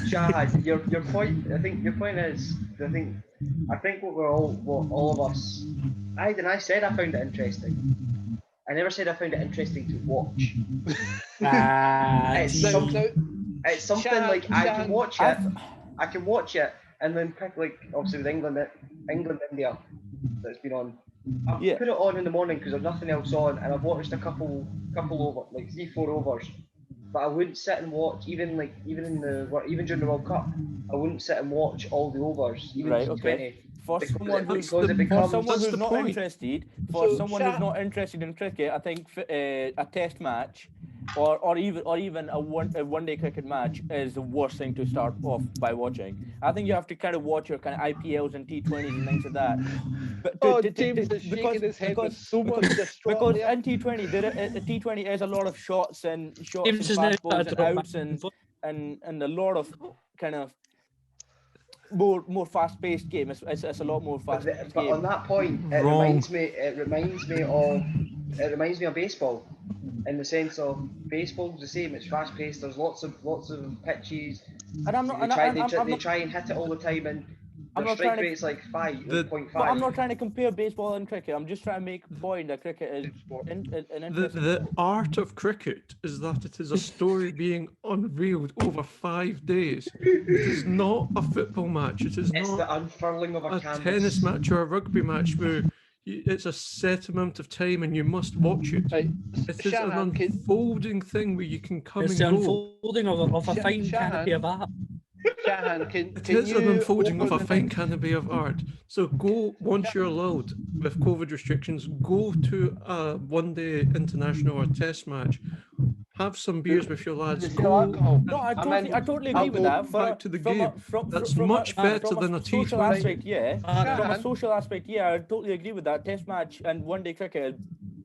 Shahan, your point. I think your point is. I think what all of us. I said I found it interesting. I never said I found it interesting to watch. It's something like I can watch it. I can watch it and then pick, like, obviously with England, India, that's been on. I'll put it on in the morning because there's nothing else on, and I've watched a couple over, like 3-4 overs. But I wouldn't sit and watch even during the World Cup. I wouldn't sit and watch all the overs, even T20. For someone who's not interested in cricket, I think a test match or even a one-day cricket match is the worst thing to start off by watching. I think you have to kind of watch your kind of IPLs and T20s and things like that. But James is shaking his head with so much distraught because there. in T20, T20 is a lot of shots and fast balls and outs and a lot of kind of more fast-paced game. It's a lot more fast-paced game. But on that point, it reminds me of baseball, in the sense of baseball's the same. It's fast-paced. There's lots of pitches. And I'm not. They try and hit it all the time, and their strike rate's like 5.5. But I'm not trying to compare baseball and cricket. I'm just trying to make the point that cricket is an interesting. The art of cricket is that it is a story being unveiled over 5 days. It is not a football match. It's not the unfurling of a canvas. Tennis match or a rugby match where it's a set amount of time and you must watch it. Right. It is an unfolding thing where you can come and go. It's the unfolding of a fine canopy of art. Shahan, it is an unfolding of a fine canopy of art. So go, once you're allowed with COVID restrictions, go to a one-day international or test match. Have some beers with your lads. No, I totally agree with that. Back to the game. That's much better than a T20. From a social aspect, I totally agree with that. Test match and one-day cricket,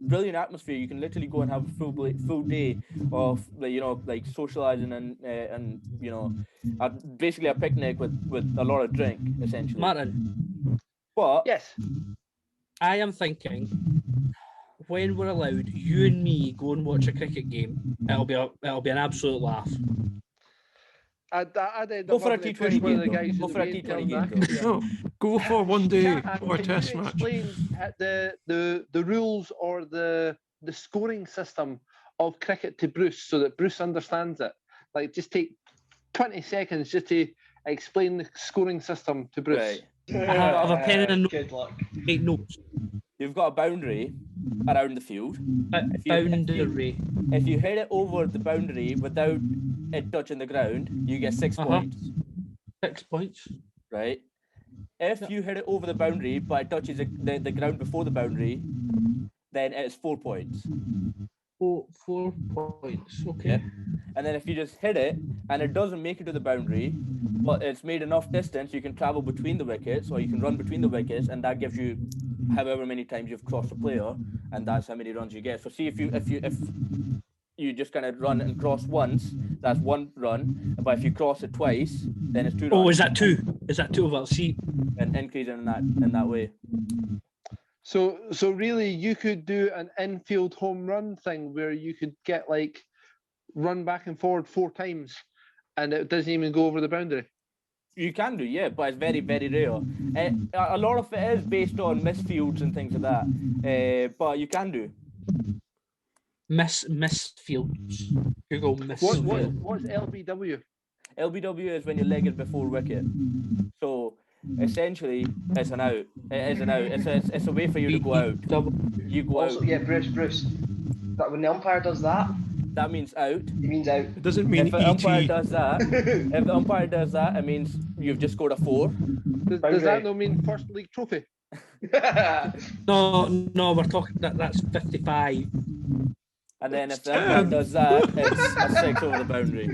brilliant atmosphere. You can literally go and have a full day of like socializing and basically a picnic with a lot of drink, essentially. Martin. But yes, I am thinking, when we're allowed, you and me go and watch a cricket game, it'll be an absolute laugh. Go for a T20 game. Go for a T20 game. No, go for one day or a test match. Explain the rules or the scoring system of cricket to Bruce so that Bruce understands it. Like, just take 20 seconds just to explain the scoring system to Bruce. Right. I have a pen and a note. Good luck. Take notes. You've got a boundary around the field. Boundary. If you hit it over the boundary without it touching the ground, you get 6 points. 6 points. Right. If you hit it over the boundary but it touches the ground before the boundary, then it's 4 points. 4 points. Okay. Yeah. And then if you just hit it and it doesn't make it to the boundary, but it's made enough distance, you can travel between the wickets or you can run between the wickets, and that gives you however many times you've crossed a player, and that's how many runs you get. So see if you just kind of run and cross once, that's 1 run. But if you cross it twice, then it's 2 runs. Oh, is that 2? Is that 2 of our seat? And increasing in that way. So really, you could do an infield home run thing where you could get like run back and forward 4 times, and it doesn't even go over the boundary. You can do, yeah, but it's very, very rare. A lot of it is based on misfields and things like that. But you can do. Misfields. Google misfields. What's LBW? LBW is when your leg is before wicket. So essentially, it's an out. It is an out. It's a way for you to go out. You go Also, out. yeah, Bruce. That when the umpire does that, that means out. It means out. It doesn't mean if the umpire does that, it means you've just scored a 4. Does that not mean first league trophy? No, we're talking that's 55. And then if the umpire does that, it's a 6 over the boundary.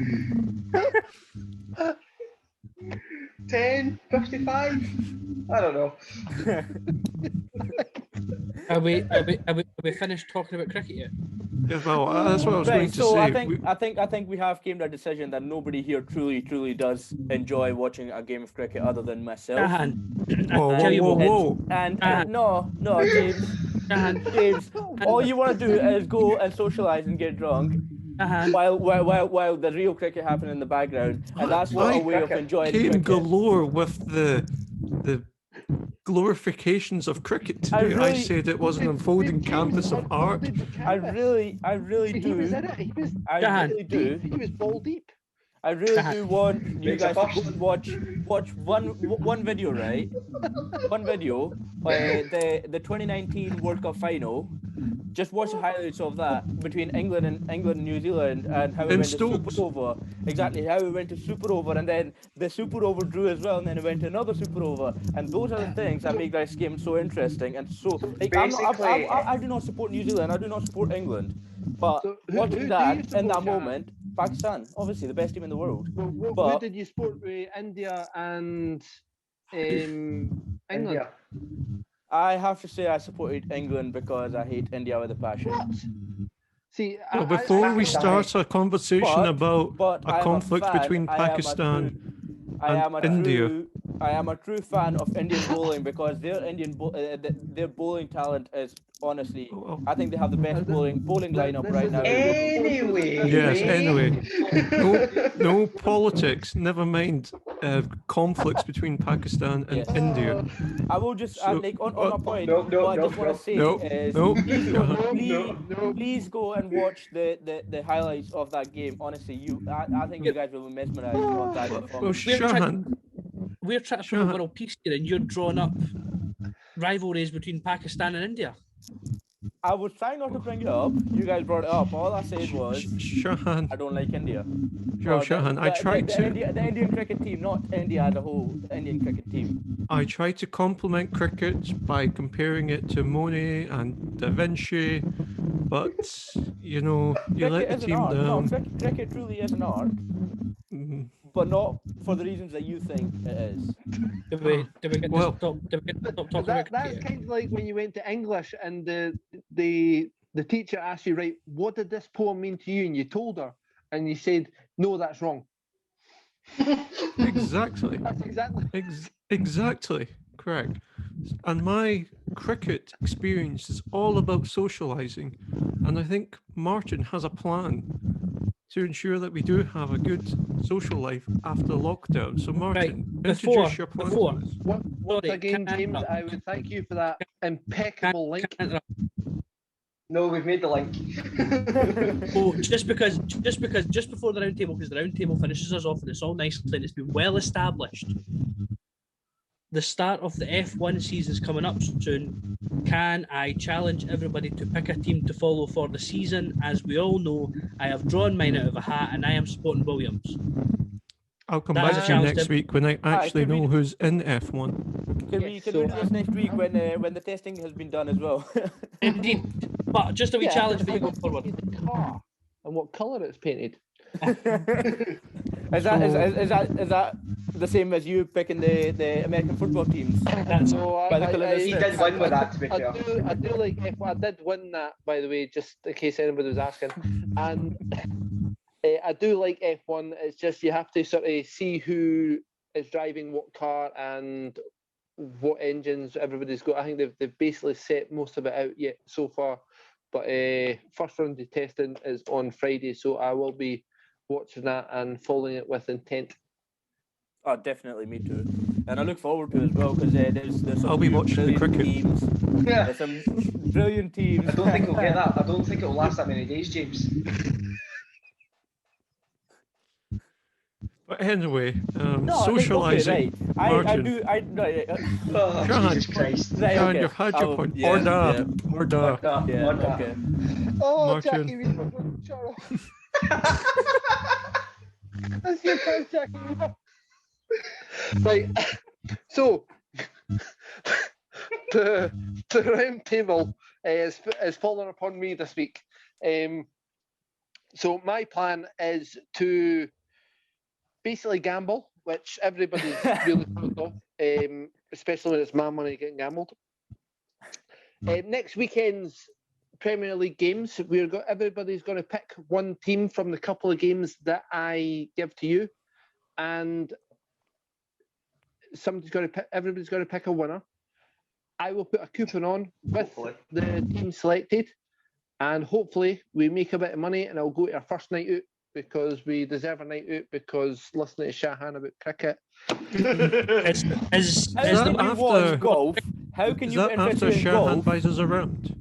10, 55? I don't know. Are we finished talking about cricket yet? Yeah, well, that's what I was going to so say. I think we have came to a decision that nobody here truly does enjoy watching a game of cricket other than myself. Whoa. No, James. James, all you want to do is go and socialise and get drunk. While the real cricket happening in the background, and that's what a way of enjoying came cricket. galore with the glorifications of cricket today. I said it was an unfolding canvas of art. I really do. He was in it. He was ball deep. I really do want you guys to go and watch one video, right? One video, the 2019 World Cup final. Just watch the highlights of that between England and New Zealand, and how it went to super over. Exactly, how it went to super over, and then the super over drew as well, and then it went to another super over. And those are the things that make this game so interesting and so. Like, I do not support New Zealand. I do not support England. But watching that in that moment, Pakistan, obviously the best team in the world. Who did you support with India and England? India. I have to say I supported England because I hate India with a passion. What? See, before we start a conversation about a conflict between Pakistan and India. I am a true fan of Indian bowling because their bowling talent is honestly, I think they have the best bowling lineup right now. Anyway. Yes, anyway. No politics, never mind conflicts between Pakistan and India. I will just on a point, what I just want to say is please go and watch the highlights of that game. Honestly, I think you guys will be mesmerized on that performance. We're trying to promote world peace here, and you're drawing up rivalries between Pakistan and India. I was trying not to bring it up. You guys brought it up. All I said was, Shahan, I don't like India. Shahan, I tried to... The Indian cricket team, not India as a whole, the Indian cricket team. I tried to compliment cricket by comparing it to Monet and Da Vinci, but, you let the team down. No, cricket truly is an art. But not for the reasons that you think it is. Did we get to stop talking about that's kind of like when you went to English and the teacher asked you, right, what did this poem mean to you? And you told her, and you said, no, that's wrong. Exactly. That's exactly. Exactly correct. And my cricket experience is all about socialising, and I think Martin has a plan to ensure that we do have a good social life after lockdown. So, Martin, introduce your plan. Once again, James, I would thank you for that impeccable link. No, we've made the link. just before the round table, because the round table finishes us off, and it's all nice and it's been well established. The start of the F1 season is coming up soon. Can I challenge everybody to pick a team to follow for the season? As we all know, I have drawn mine out of a hat, and I am supporting Williams. I'll come back to you next week when I actually know who's in F1. Can we do this next week when the testing has been done as well? Indeed. But just a wee challenge for you going forward. The car and what colour it's painted. Is that the same as you picking the American football teams? That's he did win with that, to be fair. I do like F1. I did win that, by the way, just in case anybody was asking. And I do like F1. It's just you have to sort of see who is driving what car and what engines everybody's got. I think they've basically set most of it out yet so far. But first round of testing is on Friday, so I will be watching that and following it with intent. Oh, definitely, me too. And I look forward to it as well because there's some I'll be watching the cricket. teams. Yeah. There's some brilliant teams. I don't think it'll get that. I don't think it'll last that many days, James. But anyway, No, socialising. okay, right. I do. Oh, John. Jesus Christ. Right, John, okay. you've had your point. Yeah, Order. yeah. Order. Yeah, Order. okay. Oh, Martin. Jackie Weaver, shut up. That's your turn, Jackie Weaver. Right, so the round table is falling upon me this week. So my plan is to basically gamble, which everybody's really proud of, especially when it's my money getting gambled. Next weekend's Premier League games, everybody's going to pick one team from the couple of games that I give to you, and everybody's going to pick a winner. I will put a coupon on with the team selected, and hopefully we make a bit of money, and I'll go to our first night out because we deserve a night out because listening to Shahan about cricket. Is that after golf? How can Is you that after in Shahan golf? buys us around?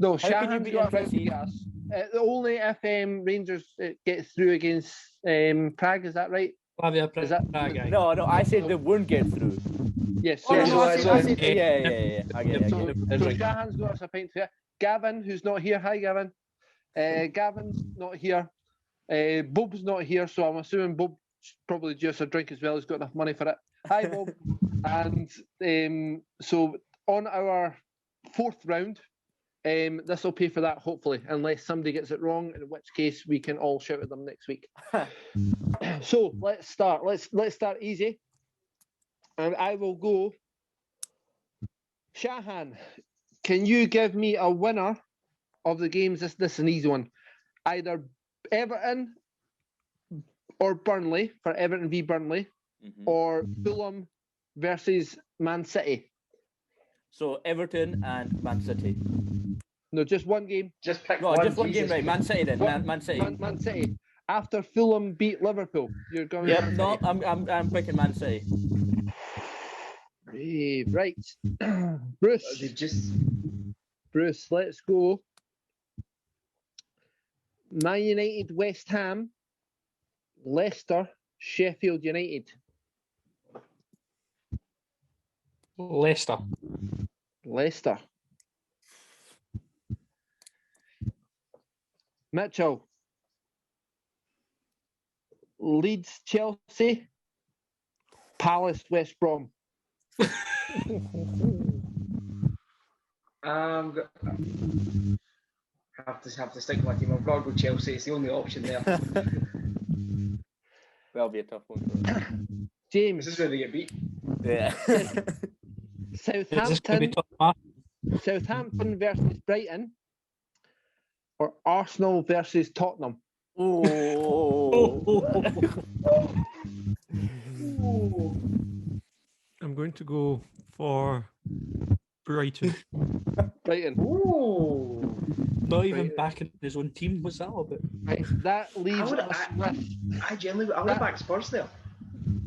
No, How can you Shahan's be got a interested? yes. Only if Rangers get through against Prague, is that right? Flavia Is that Prague? No, I said they wouldn't get through. yes? Oh, yes. no, I said, Yeah. yeah. I get it. So Shahan's got us a pint here. Gavin, who's not here. Hi, Gavin. Gavin's not here. Bob's not here, so I'm assuming Bob's probably just a drink as well. He's got enough money for it. Hi, Bob. And so on our fourth round, this will pay for that, hopefully, unless somebody gets it wrong, in which case we can all shout at them next week. So let's start. Let's start easy. And I will go. Shahan, can you give me a winner of the games? This is an easy one. Either Everton or Burnley, for Everton v Burnley, or Fulham versus Man City. So Everton and Man City. No, just one game. Just pick No, one. just one game, Jesus. right? Man City then. Man City. Man City. After Fulham beat Liverpool, you're going. Yep. Man No, City. I'm picking Man City. Right. Bruce. They just Bruce, let's go. Man United, West Ham, Leicester, Sheffield United. Leicester. Leicester. Mitchell. Leeds, Chelsea, Palace, West Brom. have to stick with my team. I've got to go Chelsea. It's the only option there. That'll be a tough one. James. This is where they get beat. Yeah. Is this going to be tough? Southampton versus Brighton, or Arsenal versus Tottenham. I'm going to go for Brighton. Brighton. Ooh. Not even back in his own team. What's that all about? Right, that leaves us with. I would back Spurs there.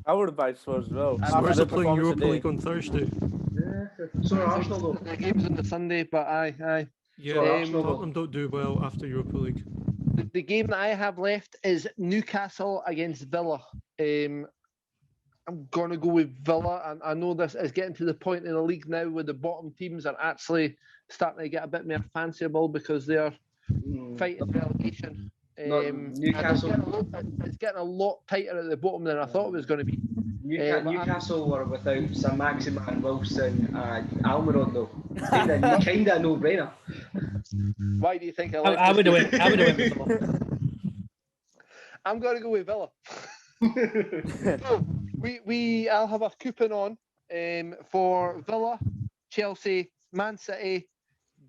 I would have backed Spurs as well. Spurs After are the playing performance Europa today. League on Thursday. Yeah. So are Arsenal though. The game's on the Sunday, but aye. Yeah, Arsenal, Tottenham don't do well after Europa League. The game that I have left is Newcastle against Villa. I'm going to go with Villa, and I know this is getting to the point in the league now where the bottom teams are actually starting to get a bit more fanciable because they're fighting relegation. Newcastle. It's getting a lot tighter at the bottom than I thought it was going to be. Newcastle were without Sir Maximan, Wilson, and Almiron though. Kind of no-brainer. Why do you think I would have went. I would have went with Villa. I'm going to go with Villa. So, I'll have a coupon on for Villa, Chelsea, Man City,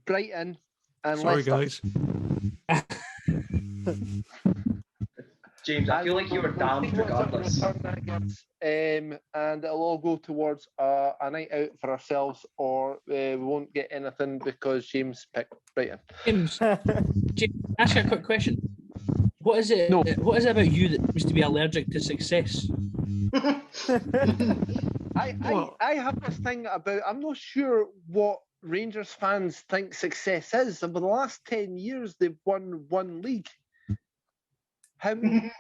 Brighton, and Sorry, Leicester. guys. James, I feel like you were damned regardless. And it'll all go towards a night out for ourselves, or we won't get anything because James picked Brighton. James, ask you a quick question. What is it? No. What is it about you that seems to be allergic to success? I have this thing about, I'm not sure what Rangers fans think success is. Over the last 10 years, they've won one league. How many?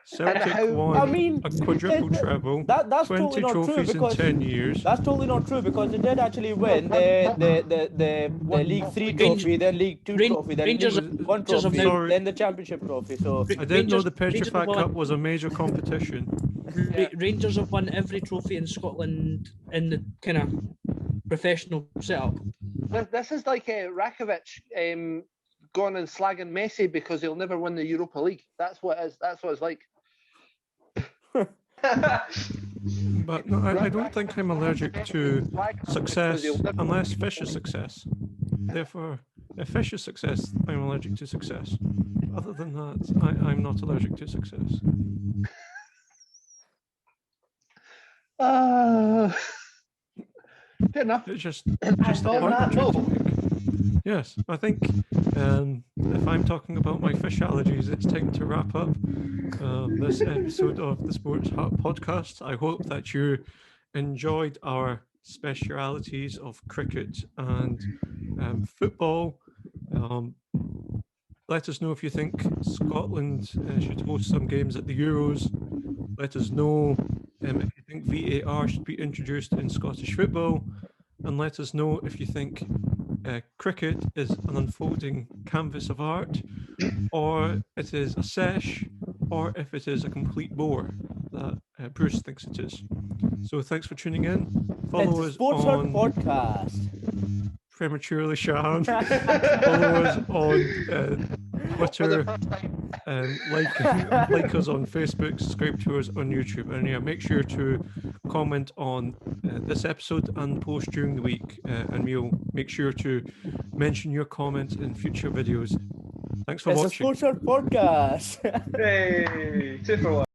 Celtic won a quadruple treble. That's 20 totally not trophies true because in 10 years. That's totally not true because they did actually win the League 3 trophy, then League 2 trophy, then Rangers League 1 trophy, then the Championship trophy. So I didn't know the Petrofac Cup was a major competition. Rangers have won every trophy in Scotland in the kind of professional setup. This is like Rakovic going and slagging Messi because he'll never win the Europa League. That's what it is. That's what it's like. But no, I don't think I'm allergic to success unless fish is success. Therefore, if fish is success, I'm allergic to success. Other than that, I'm not allergic to success. Fair enough. It's just a point to make. Yes, I think if I'm talking about my fish allergies, it's time to wrap up this episode of the Sports Hut podcast. I hope that you enjoyed our specialities of cricket and football. Let us know if you think Scotland should host some games at the Euros. Let us know if you think VAR should be introduced in Scottish football. And let us know if you think cricket is an unfolding canvas of art, or it is a sesh, or if it is a complete bore that Bruce thinks it is. So thanks for tuning in. Follow us on podcast. Prematurely Shahan. Follow us on Twitter, like us on Facebook, subscribe to us on YouTube, and yeah, make sure to comment on this episode and post during the week, and we'll make sure to mention your comments in future videos. Thanks for watching. It's a Sports Hut podcast. Hey, 2 for 1.